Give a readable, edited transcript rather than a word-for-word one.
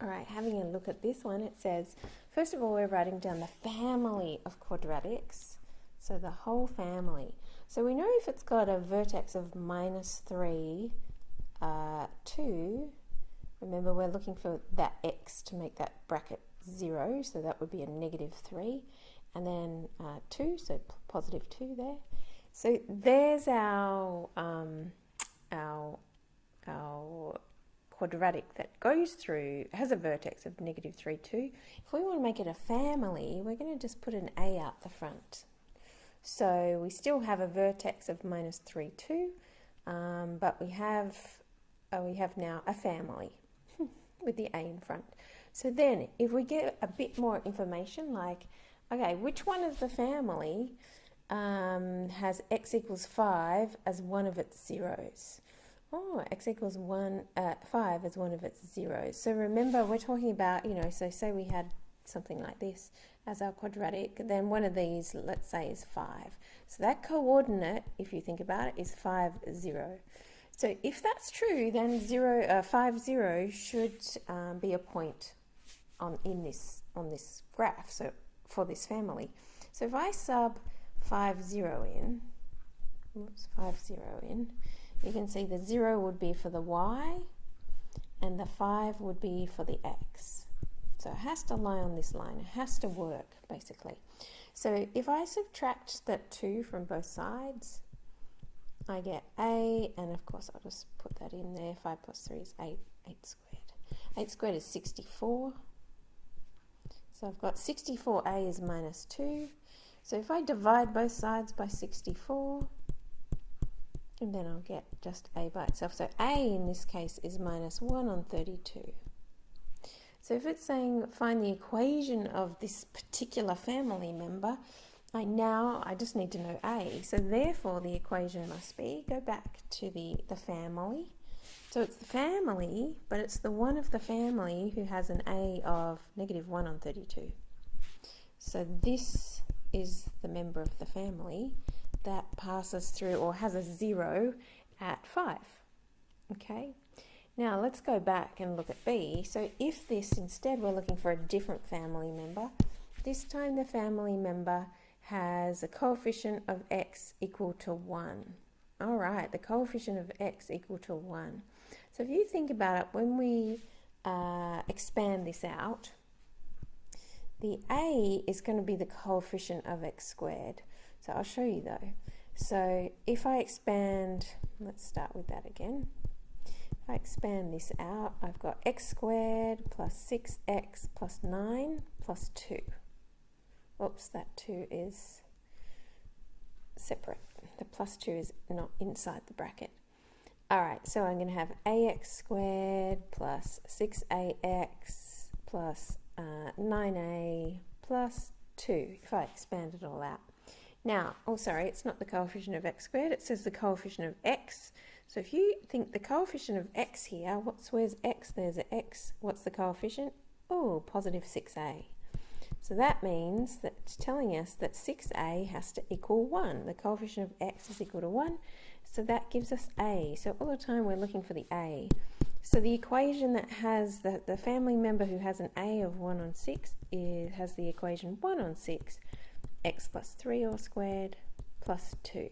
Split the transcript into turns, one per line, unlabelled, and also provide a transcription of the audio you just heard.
All right, having a look at this one, it says, first of all, we're writing down the family of quadratics, so the whole family. So we know if it's got a vertex of -3, 2, remember we're looking for that x to make that bracket 0, so that would be a -3, and then 2, so +2 there. So there's our quadratic that goes through, has a vertex of -3, 2. If we want to make it a family, we're going to just put an a out the front. So we still have a vertex of -3, 2, but we have now a family with the a in front. So then if we get a bit more information, like, okay, which one of the family has x equals 5 as one of its zeros? Oh, x equals 5 as one of its zeros. So remember, we're talking about, so say we had something like this as our quadratic, then one of these, let's say, is 5. So that coordinate, if you think about it, is 5, 0. So if that's true, then 5, 0 should be a point on this graph, so for this family. So if I sub 5, 0 in, you can see the 0 would be for the y and the 5 would be for the x. So it has to lie on this line. It has to work, basically. So if I subtract that 2 from both sides, I get a, and of course I'll just put that in there. 5 plus 3 is 8, 8 squared. 8 squared is 64. So I've got 64a is -2. So if I divide both sides by 64, and then I'll get just a by itself. So a in this case is -1 on 32. So if it's saying find the equation of this particular family member, I just need to know a. So therefore the equation must be, go back to the family. So it's the family, but it's the one of the family who has an a of -1 on 32. So this is the member of the family that passes through or has a 0 at 5. Okay, now let's go back and look at B. So if this, instead we're looking for a different family member, this time the family member has a coefficient of x equal to 1. All right, the coefficient of x equal to 1. So if you think about it, when we expand this out, the a is going to be the coefficient of x squared. So I'll show you though. So if I expand, let's start with that again. If I expand this out, I've got x squared plus 6x plus 9 plus 2. Oops, that 2 is separate. The plus 2 is not inside the bracket. Alright, so I'm going to have ax squared plus 6ax plus 9a plus 2, if I expand it all out. Now, it's not the coefficient of x squared, it says the coefficient of x. So if you think the coefficient of x here, where's x? There's an x. What's the coefficient? Oh, positive 6a. So that means that it's telling us that 6a has to equal 1. The coefficient of x is equal to 1, so that gives us a. So all the time we're looking for the a. So the equation that has the family member who has an a of 1 on 6 has the equation 1 on 6, x plus 3 all squared plus 2.